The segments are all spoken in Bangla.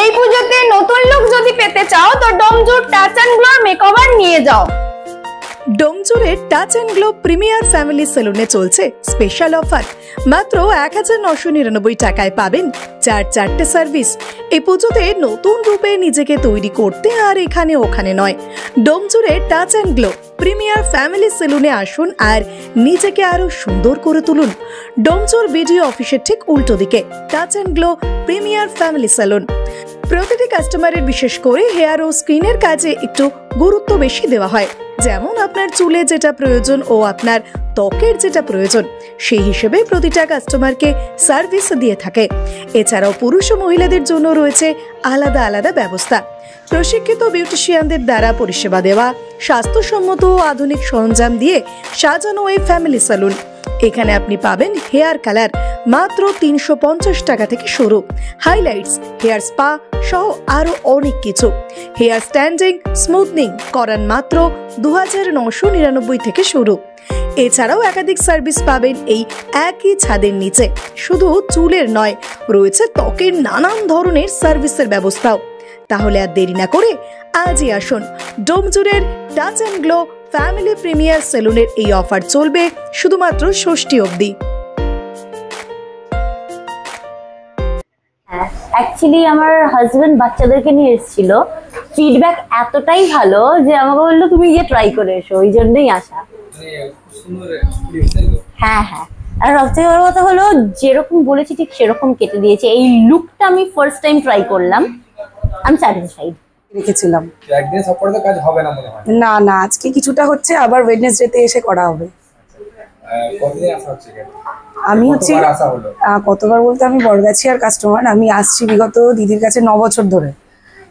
এই পুজোতে নতুন লুক যদি পেতে চাও তো ডোমজুর টাচ অ্যান্ড গ্লোর মেকওভার নিয়ে যাও। ডোমজুরের touch and glow premier family সেলুনে চলছে স্পেশাল অফার। মাত্র 1999 টাকায় পাবেন চারটে সার্ভিস। এই পুজোতে নতুন রূপে নিজেকে তৈরি করতে আর এখানে ওখানে নয়, ডোমজুরের touch and glow premier family সেলুনে আসুন আর নিজেকে আরো সুন্দর করে তুলুন। ডোমজুর বিডিও অফিসের ঠিক উল্টো দিকে touch and glow premier family salon. প্রতিটি কাস্টমারের বিশেষ করে হেয়ার ও স্কিনের কাজে একটু গুরুত্ব বেশি দেওয়া হয়। যেমন আপনার চুলে যেটা প্রয়োজন ও আপনার ত্বকের যেটা প্রয়োজন সেই হিসেবে প্রতিটা কাস্টমারকে সার্ভিস দিয়ে থাকে। এছাড়াও পুরুষ ও মহিলাদের জন্য রয়েছে আলাদা আলাদা ব্যবস্থা। প্রশিক্ষিত বিউটিশিয়ানদের দ্বারা পরিষেবা দেওয়া স্বাস্থ্যসম্মত ও আধুনিক সরঞ্জাম দিয়ে সাজানো এই ফ্যামিলি সেলুন। এখানে আপনি পাবেন হেয়ার কালার মাত্র 350 টাকা থেকে শুরু, হাইলাইটস, হেয়ার স্পা সহ আরো অনেক কিছু। হেয়ার স্ট্যান্ডিং স্মুথনিং করান মাত্র 2999 থেকে শুরু। এছাড়াও একাধিক সার্ভিস পাবেন এই একই ছাদের নিচে। শুধু চুলের নয়, রয়েছে ত্বকের নানান ধরনের সার্ভিসের ব্যবস্থাও। তাহলে আর দেরি না করে আজই আসুন। ডোমজুরের touch and glow family premier সেলুনের এই অফার চলবে শুধুমাত্র ষষ্ঠী অবধি। অ্যাকচুয়ালি আমার হাজবেন্ড বাচ্চাদেরকে নিয়ে এসেছিল, ফিডব্যাক এতটাই ভালো যে আমাকে বললো তুমি গিয়ে ট্রাই করে এসো, ওই জন্যই আসা। হ্যাঁ হ্যাঁ, আর সবথেকে বড় কথা হলো যেরকম বলেছি ঠিক সেরকম কেটে দিয়েছে। এই লুকটা আমি ফার্স্ট টাইম ট্রাই করলাম, আমি স্যাটিসফাইড। রেখেছিলাম একদিন সব করে কাজ হবে না মনে হয়। না না, আজকে কিছুটা হচ্ছে, আবার ওয়েডনেসডেতে এসে করা হবে। কতদিন আসা হচ্ছে? আমি হচ্ছে কতবার বলতে আমি বড়গাছিয়ার কাস্টমার। আমি আসছি বিগত দিদির কাছে 9 বছর ধরে।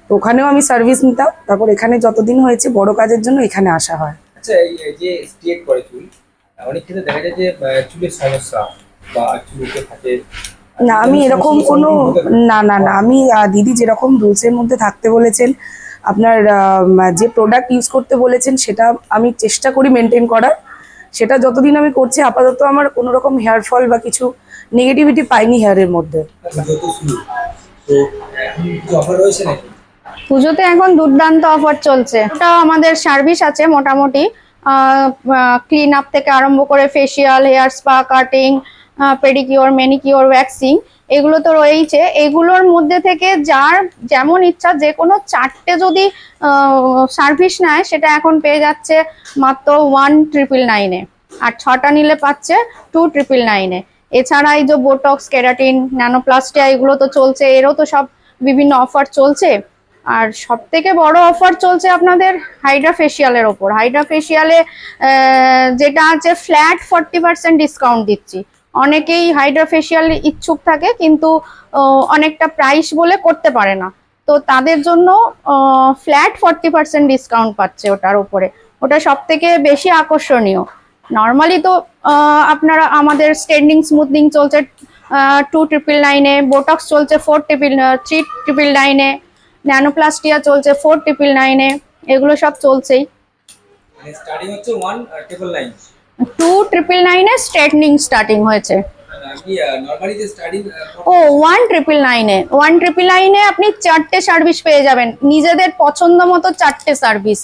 তো ওখানেও আমি সার্ভিস নিতাম, তারপর এখানে যতদিন হয়েছে বড় কাজের জন্য এখানে আসা হয়। আচ্ছা, এই যে স্ট্রেট করে চুল, অনেক ক্ষেত্রে দেখা যায় যে চুলের সমস্যা বা চুলকে থাকে না, আমি এরকম কোনো না না না, আমি দিদি যেরকম রুলসের মধ্যে থাকতে বলেছেন, আপনার যে প্রোডাক্ট ইউজ করতে বলেছেন সেটা আমি চেষ্টা করি মেনটেন করার। সেটা যতদিন আমি করছি আপাতত আমার কোনো রকম হেয়ার ফল বা কিছু নেগেটিভিটি পাইনি হেয়ারের মধ্যে। পুজোতে এখন দুর্দান্ত অফার চলছে। ওটা আমাদের সার্ভিস আছে মোটামুটি, ক্লিন আপ থেকে আরম্ভ করে facial, hair spa, cutting, pedicure, manicure, waxing, এগুলো তো রয়েছে। এগুলোর মধ্যে থেকে যার যেমন ইচ্ছা যে কোনো 4টে যদি সার্ভিস নেয় সেটা এখন পেয়ে যাচ্ছে মাত্র 1999-এ, আর 6টা নিলে পাচ্ছে 2999-এ। এছাড়া এই যে বোটক্স, কেরাটিন, ন্যানোপ্লাস্টিয়া এগুলো তো চলছে, এরও তো সব বিভিন্ন অফার চলছে। আর সব থেকে বড় অফার চলছে আপনাদের হাইড্রা ফেসিয়ালের ওপর। হাইড্রা ফেসিয়ালে যেটা আছে ফ্ল্যাট 40% ডিসকাউন্ট দিচ্ছি। অনেকেই হাইড্রা ফেসিয়াল ইচ্ছুক থাকে কিন্তু অনেকটা প্রাইস বলে করতে পারে না, তো তাদের জন্য ফ্ল্যাট 40% ডিসকাউন্ট পাচ্ছে ওটার উপরে। ওটা সব থেকে বেশি আকর্ষণীয়। নর্মালি তো আপনারা আমাদের স্ট্যান্ডিং স্মুথনিং চলছে 2999-এ, বোটক্স চলছে 3999-এ, ন্যানোপ্লাস্টিয়া চলছে 4999-এ, এগুলো সব চলছেই। স্টার্টিং হচ্ছে 1999, 2999-এ স্ট্রেটনিং স্টার্টিং হয়েছে। ও 1999-এ 1999-এ আপনি 4টে সার্ভিস পেয়ে যাবেন, নিজেদের পছন্দ মতো 4টে সার্ভিস।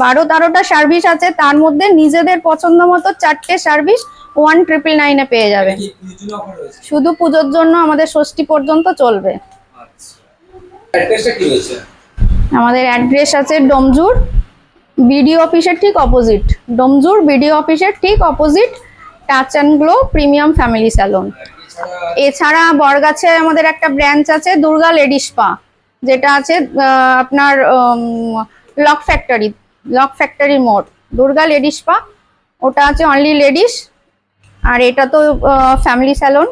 12-13টা সার্ভিস আছে, তার মধ্যে নিজেদের পছন্দ মতো 4টে সার্ভিস 1999-এ পেয়ে যাবেন। শুধু পুজোর জন্য, আমাদের ষষ্ঠী পর্যন্ত চলবে। আমাদের অ্যাড্রেস আছে ডোমজুর বিডিও অফিসের ঠিক অপোজিট, ডোমজুর বিডিও অফিসের ঠিক opposite touch and glow premium family salon. এছাড়া বড়গাছিয়ায় আমাদের একটা ব্রাঞ্চ আছে দুর্গা লেডিস স্পা, যেটা আছে আপনার লক ফ্যাক্টরি মোড়, দুর্গা লেডিস স্পা, ওটা আছে অনলি লেডিস। আর এটা তো ফ্যামিলি স্যালন।